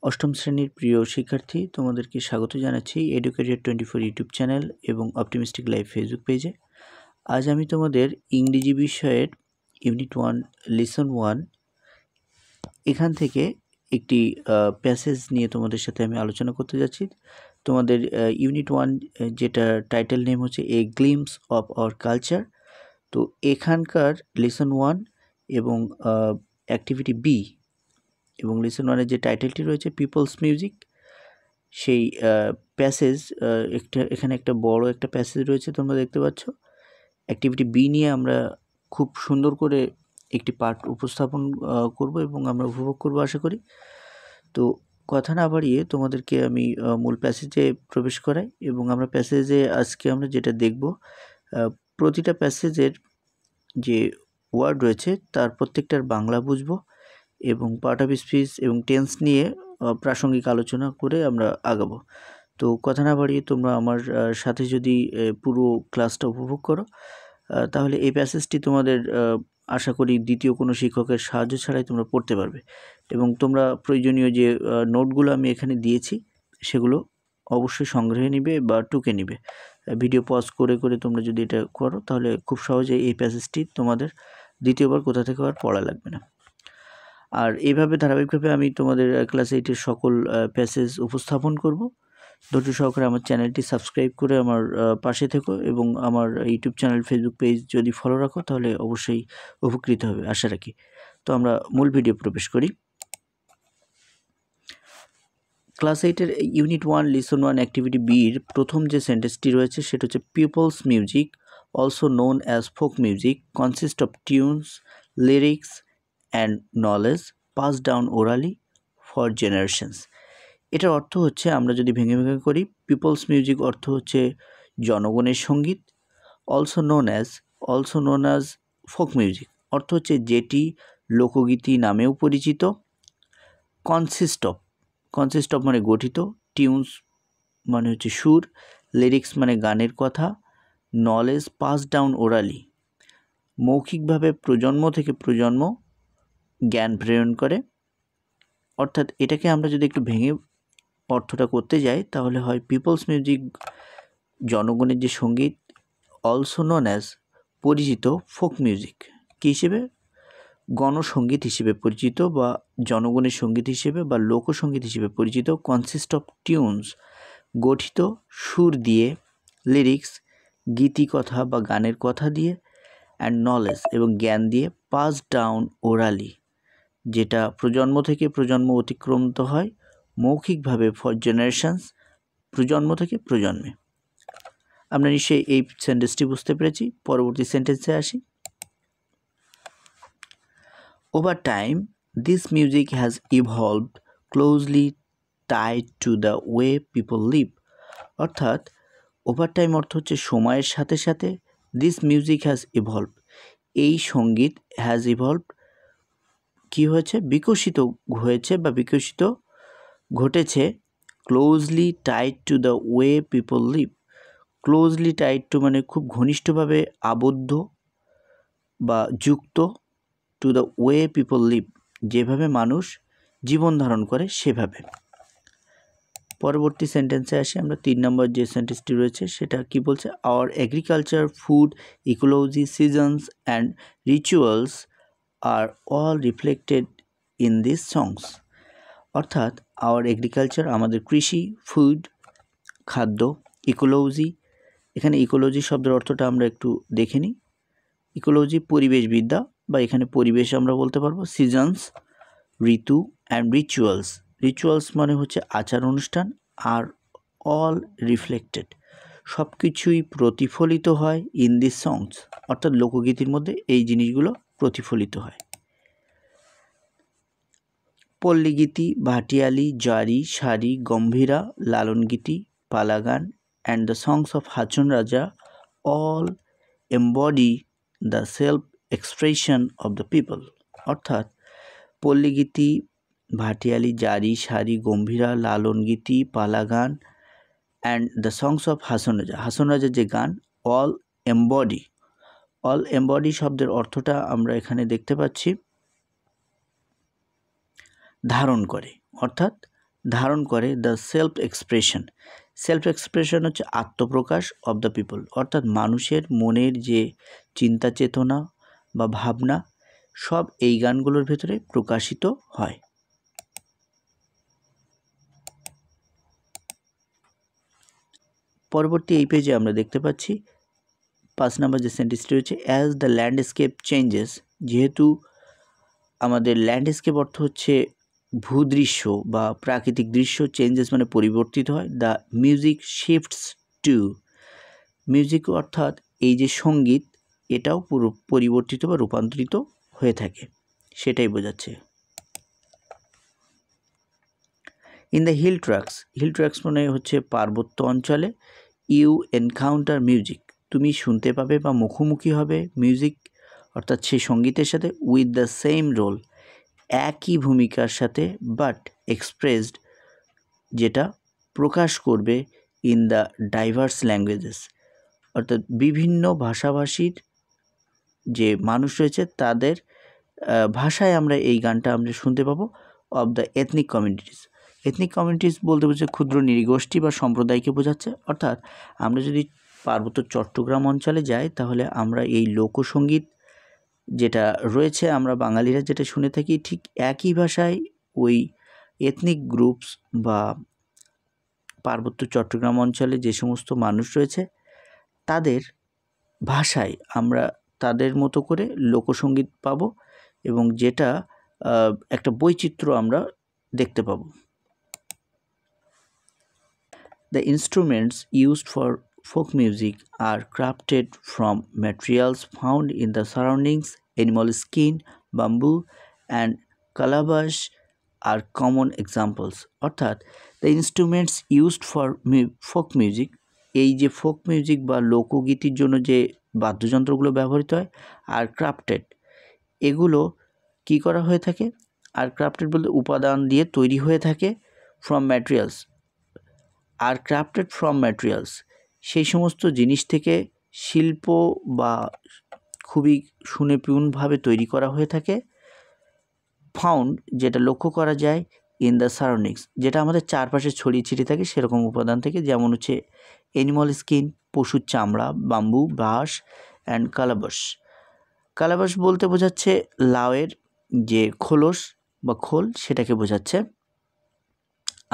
অষ্টম শ্রেণীর প্রিয় শিক্ষার্থী, তোমাদেরকে স্বাগত জানাচ্ছি এডুকেটেড 24 ইউটিউব চ্যানেল এবং অপটিমিস্টিক লাইফ ফেসবুক পেজে। আজ আমি তোমাদের ইংরেজি বিষয়ের ইউনিট 1 লেসন 1 এখান থেকে একটি প্যাসেজ নিয়ে তোমাদের সাথে আমি আলোচনা করতে যাচ্ছি। তোমাদের ইউনিট 1 যেটা টাইটেল নেম হচ্ছে এ গ্লিমস অফ আওয়ার কালচার। তো এখানকার লেসন 1 এবং অ্যাক্টিভিটি বি এবং লেসন 1-এর যে টাইটেলটি রয়েছে পিপলস মিউজিক, সেই প্যাসেজ এখানে একটা বড় একটা প্যাসেজ রয়েছে তোমরা দেখতে পাচ্ছ। অ্যাক্টিভিটি বি নিয়ে আমরা খুব সুন্দর করে একটি পাঠ উপস্থাপন করব এবং আমরা উপভোগ করব আশা করি। তো কথা না বাড়িয়ে তোমাদেরকে আমি মূল প্যাসেজে প্রবেশ করাই এবং আমরা প্যাসেজে আজকে আমরা যেটা দেখব, প্রতিটা প্যাসেজের যে ওয়ার্ড রয়েছে তার প্রত্যেকটার বাংলা বুঝবো এবং পার্ট অফ স্পিচ এবং টেন্স নিয়ে প্রাসঙ্গিক আলোচনা করে আমরা আগাবো। তো কথা না বাড়িয়ে তোমরা আমার সাথে যদি পুরো ক্লাসটা উপভোগ করো, তাহলে এই প্যাসেজটি তোমাদের আশা করি দ্বিতীয় কোনো শিক্ষকের সাহায্য ছাড়াই তোমরা পড়তে পারবে এবং তোমরা প্রয়োজনীয় যে নোটগুলো আমি এখানে দিয়েছি সেগুলো অবশ্যই সংগ্রহে নিবে বা টুকে নিবে। ভিডিও পজ করে করে তোমরা যদি এটা করো তাহলে খুব সহজেই এই প্যাসেজটি তোমাদের দ্বিতীয়বার কোথা থেকে আর পড়া লাগবে না। আর এইভাবে ধারাবাহিকভাবে আমি তোমাদের ক্লাস 8-এর সকল প্যাসেজ উপস্থাপন করব। ধৈর্য সহকারে আমার চ্যানেলটি সাবস্ক্রাইব করে আমার পাশে থেকো এবং আমার ইউটিউব চ্যানেল ফেসবুক পেজ যদি ফলো রাখো তাহলে অবশ্যই উপকৃত হবে আশা রাখি। তো আমরা মূল ভিডিও প্রবেশ করি। ক্লাস 8-এর ইউনিট 1 লেসন 1 অ্যাক্টিভিটি বির প্রথম যে সেন্টেন্সটি রয়েছে সেটা হচ্ছে peoples music also known as folk music consist of tunes, lyrics and knowledge pass down orally for generations. এটার অর্থ হচ্ছে, আমরা যদি ভেঙে ভেঙে করি, পিপলস মিউজিক অর্থ হচ্ছে জনগণের সঙ্গীত, also known as folk music অর্থ হচ্ছে যেটি লোকগীতি নামেও পরিচিত, কনসিস্ট অফ মানে গঠিত, টিউনস মানে হচ্ছে সুর, লিরিক্স মানে গানের কথা, নলেজ পাস ডাউন ওরালি মৌখিকভাবে প্রজন্ম থেকে প্রজন্ম জ্ঞান প্রেরণ করে। অর্থাৎ এটাকে আমরা যদি একটু ভেঙে অর্থটা করতে যাই তাহলে হয় পিপলস মিউজিক জনগণের যে সঙ্গীত, অলসো নোন অ্যাজ পরিচিত ফোক মিউজিক কী হিসেবে, গণসঙ্গীত হিসেবে পরিচিত বা জনগণের সঙ্গীত হিসেবে বা লোকসঙ্গীত হিসেবে পরিচিত, কনসিস্ট অফ টিউনস গঠিত সুর দিয়ে, লিরিক্স গীতিকথা বা গানের কথা দিয়ে, অ্যান্ড নলেজ এবং জ্ঞান দিয়ে, পাস ডাউন ওরালি যেটা প্রজন্ম থেকে প্রজন্ম অতিক্রান্ত হয় মৌখিকভাবে ফর জেনারেশনস প্রজন্ম থেকে প্রজন্মে। আমরা নিশ্চয়ই এই সেন্টেন্সটি বুঝতে পেরেছি। পরবর্তী সেন্টেন্সে আসি। Over time, this music has evolved closely tied to the way people live. অর্থাৎ ওভার টাইম অর্থ হচ্ছে সময়ের সাথে সাথে, দিস মিউজিক হ্যাজ ইভলভ এই সঙ্গীত হ্যাজ ইভলভ কী হয়েছে, বিকশিত হয়েছে বা বিকশিত ঘটেছে, closely tied to the way people leave. Closely tied to মানে খুব ঘনিষ্ঠভাবে আবদ্ধ বা যুক্ত, to the way people leave যেভাবে মানুষ জীবন ধারণ করে সেভাবে। পরবর্তী সেন্টেন্সে আসি আমরা। 3 নম্বর যে সেন্টেন্সটি রয়েছে সেটা কি বলছে, our agriculture, food, ecology, seasons and rituals are all reflected in this songs. অর্থাৎ আওয়ার এগ্রিকালচার আমাদের কৃষি, ফুড খাদ্য, ইকোলজি, এখানে ইকোলজি শব্দের অর্থটা আমরা একটু দেখে নিই। ইকোলজি পরিবেশবিদ্যা বা এখানে পরিবেশ আমরা বলতে পারবো, সিজনস ঋতু, অ্যান্ড রিচুয়ালস মানে হচ্ছে আচার অনুষ্ঠান, আর অল রিফ্লেক্টেড সব কিছুই প্রতিফলিত হয় ইন দিস সংস অর্থাৎ লোকগীতির মধ্যে এই জিনিসগুলো প্রতিফলিত হয়। পল্লীগীতি, ভাটিয়ালি, জারি, সারি, Gambhira, Lalongiti, পালাগান and the songs of Hason Raja all embody the self expression of the people. অর্থাৎ পল্লীগীতি, ভাটিয়ালি, জারি, সারি, Gambhira, Lalongiti, পালাগান and the songs of Hason রাজার যে গান, অল এমবডি শব্দের অর্থটা আমরা এখানে দেখতে পাচ্ছি ধারণ করে, অর্থাৎ ধারণ করে দ্য সেলফ এক্সপ্রেশন হচ্ছে আত্মপ্রকাশ অব দ্য পিপল, অর্থাৎ মানুষের মনের যে চিন্তা চেতনা বা ভাবনা সব এই গানগুলোর ভেতরে প্রকাশিত হয়। পরবর্তী এই পেজে আমরা দেখতে পাচ্ছি 5 নম্বর যে সেন্টেন্সটি রয়েছে, অ্যাজ দ্য ল্যান্ডস্কেপ চেঞ্জেস, যেহেতু আমাদের ল্যান্ডস্কেপ অর্থ হচ্ছে ভূদৃশ্য বা প্রাকৃতিক দৃশ্য, চেঞ্জেস মানে পরিবর্তিত হয়, the music shifts to, music অর্থাৎ এই যে সঙ্গীত এটাও পুরো পরিবর্তিত বা রূপান্তরিত হয়ে থাকে, সেটাই বোঝাচ্ছে। ইন দ্য হিল ট্র্যাক্স মানে হচ্ছে পার্বত্য অঞ্চলে, ইউ এনকাউন্টার মিউজিক, তুমি শুনতে পাবে বা মুখোমুখি হবে মিউজিক অর্থাৎ সেই সঙ্গীতের সাথে, উইথ দ্য সেম রোল, একই ভূমিকার সাথে, বাট এক্সপ্রেসড, যেটা প্রকাশ করবে, ইন দ্য ডাইভার্স ল্যাঙ্গুয়েজেস, অর্থাৎ বিভিন্ন ভাষাভাষীর যে মানুষ রয়েছে তাদের ভাষায় আমরা এই গানটা আমরা শুনতে পাবো, অব দ্য এথনিক কমিউনিটিস বলতে বোঝাচ্ছে ক্ষুদ্র নৃগোষ্ঠী বা সম্প্রদায়কে বোঝাচ্ছে। অর্থাৎ আমরা যদি পার্বত্য চট্টগ্রাম অঞ্চলে যাই তাহলে আমরা এই লোকসঙ্গীত যেটা রয়েছে আমরা বাঙালিরা যেটা শুনে থাকি, ঠিক একই ভাষায় ওই এথনিক গ্রুপস বা পার্বত্য চট্টগ্রাম অঞ্চলে যে সমস্ত মানুষ রয়েছে তাদের ভাষায় আমরা তাদের মতো করে লোকসঙ্গীত পাবো, এবং যেটা একটা বৈচিত্র্য আমরা দেখতে পাবো। The instruments used for folk music are crafted from materials found in the surroundings. Animal skin, bamboo, and calabash are common examples. অর্থাৎ the instruments used for folk music, এই যে ফোক মিউজিক বা লোকগীতির জন্য যে বাদ্যযন্ত্রগুলো ব্যবহৃত হয়, আর ক্রাফটেড, এগুলো কি করা হয়ে থাকে, আর ক্রাফটেড বলতে উপাদান দিয়ে তৈরি হয়ে থাকে, ফ্রম ম্যাটেরিয়ালস, আর ক্রাফটেড ফ্রম ম্যাটেরিয়ালস, সেই সমস্ত জিনিস থেকে শিল্প বা খুবই সুনিপুণভাবে তৈরি করা হয়ে থাকে, ফাউন্ড, যেটা লক্ষ্য করা যায়, ইন দ্য সারাউন্ডিংস, যেটা আমাদের চারপাশে ছড়িয়ে ছিটিয়ে থাকে সেরকম উপাদান থেকে, যেমন হচ্ছে অ্যানিমাল স্কিন, পশুর চামড়া, বাম্বু, বাঁশ, অ্যান্ড কালাবাস বলতে বোঝাচ্ছে লাউয়ের যে খোলস বা খোল সেটাকে বোঝাচ্ছে,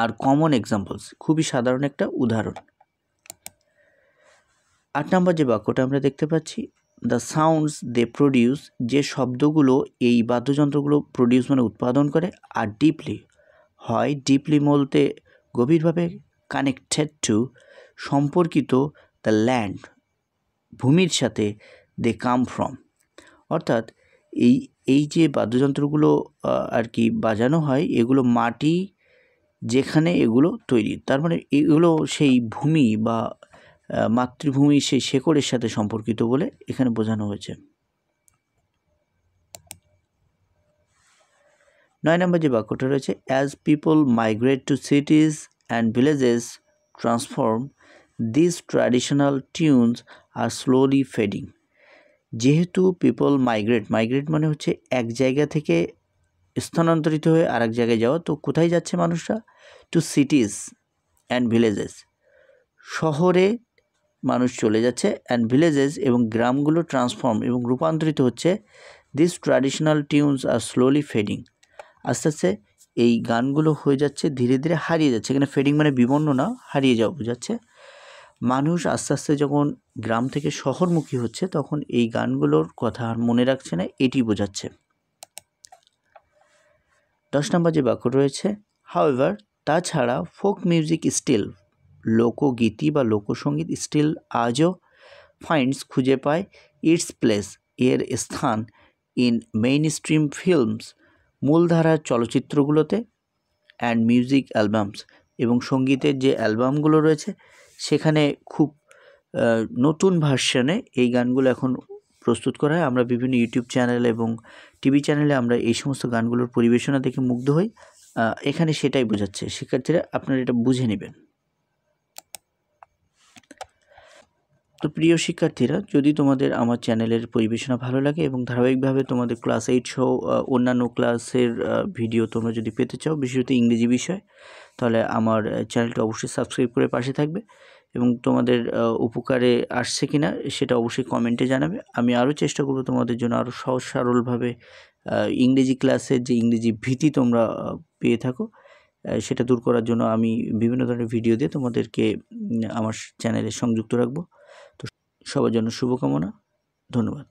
আর কমন এক্সাম্পলস খুবই সাধারণ একটা উদাহরণ। 8 নম্বর যে বাক্যটা আমরা দেখতে পাচ্ছি, দ্য সাউন্ডস দে প্রডিউস, যে শব্দগুলো এই বাদ্যযন্ত্রগুলো প্রডিউস মানে উৎপাদন করে, আর ডিপলি হয়, ডিপলি বলতে গভীরভাবে, কানেক্টেড টু সম্পর্কিত, দ্য ল্যান্ড ভূমির সাথে, দে কাম ফ্রম, অর্থাৎ এই যে বাদ্যযন্ত্রগুলো আর কি বাজানো হয় এগুলো মাটি যেখানে এগুলো তৈরি, তার মানে এগুলো সেই ভূমি বা মাতৃভূমি সেই শেকড়ের সাথে সম্পর্কিত বলে এখানে বোঝানো হয়েছে। 9 নম্বর যে বাক্যটা রয়েছে, as people migrate two সিটিজ and villages transform, this traditional tunes R slowly fading, যেহেতু পিপল মাইগ্রেট মানে হচ্ছে এক জায়গা থেকে স্থানান্তরিত হয়ে আরেক জায়গায় যাওয়া, তো কোথায় যাচ্ছে মানুষরা, টু সিটিজ অ্যান্ড ভিলেজেস, শহরে মানুষ চলে যাচ্ছে, অ্যান্ড ভিলেজেস এবং গ্রামগুলো ট্রান্সফর্ম এবং রূপান্তরিত হচ্ছে, this traditional tunes R slowly fading, আস্তে আস্তে এই গানগুলো হয়ে যাচ্ছে ধীরে ধীরে হারিয়ে যাচ্ছে, এখানে ফেডিং মানে বিবর্ণ না, হারিয়ে যাওয়া বোঝাচ্ছে। মানুষ আস্তে আস্তে যখন গ্রাম থেকে শহরমুখী হচ্ছে তখন এই গানগুলোর কথা আর মনে রাখছে না, এটি বোঝাচ্ছে। 10 নম্বর যে বাক্য রয়েছে, হাউএভার, তাছাড়া ফোক মিউজিক স্টিল, লোকগীতি বা লোকসঙ্গীত, স্টিল আজও, ফাইন্ডস খুঁজে পায়, ইটস প্লেস এর স্থান, ইন মেইন স্ট্রিম ফিল্মস মূলধারার চলচ্চিত্রগুলোতে, অ্যান্ড মিউজিক অ্যালবামস এবং সঙ্গীতের যে অ্যালবামগুলো রয়েছে সেখানে খুব নতুন ভার্সনে এই গানগুলো এখন প্রস্তুত করা হয়। আমরা বিভিন্ন ইউটিউব চ্যানেল এবং টিভি চ্যানেলে আমরা এই সমস্ত গানগুলোর পরিবেশনা দেখে মুগ্ধ হই, এখানে সেটাই বোঝাচ্ছে, শিক্ষার্থীরা আপনারা এটা বুঝে নেবেন। তো প্রিয় শিক্ষার্থীরা, যদি তোমাদের আমার চ্যানেলের পরিবেশনা ভালো লাগে এবং ধারাবাহিকভাবে তোমাদের ক্লাস 8 সহ অন্যান্য ক্লাসের ভিডিও তোমরা যদি পেতে চাও, বিশেষত ইংরেজি বিষয়, তাহলে আমার চ্যানেলটা অবশ্যই সাবস্ক্রাইব করে পাশে থাকবে এবং তোমাদের উপকারে আসছে কি না সেটা অবশ্যই কমেন্টে জানাবে। আমি আরও চেষ্টা করব তোমাদের জন্য আরও সহজ সরলভাবে ইংরেজি ক্লাসের যে ইংরেজি ভীতি তোমরা পেয়ে থাকো সেটা দূর করার জন্য আমি বিভিন্ন ধরনের ভিডিও দিয়ে তোমাদেরকে আমার চ্যানেলে সংযুক্ত রাখবো। তো সবার জন্য শুভকামনা, ধন্যবাদ।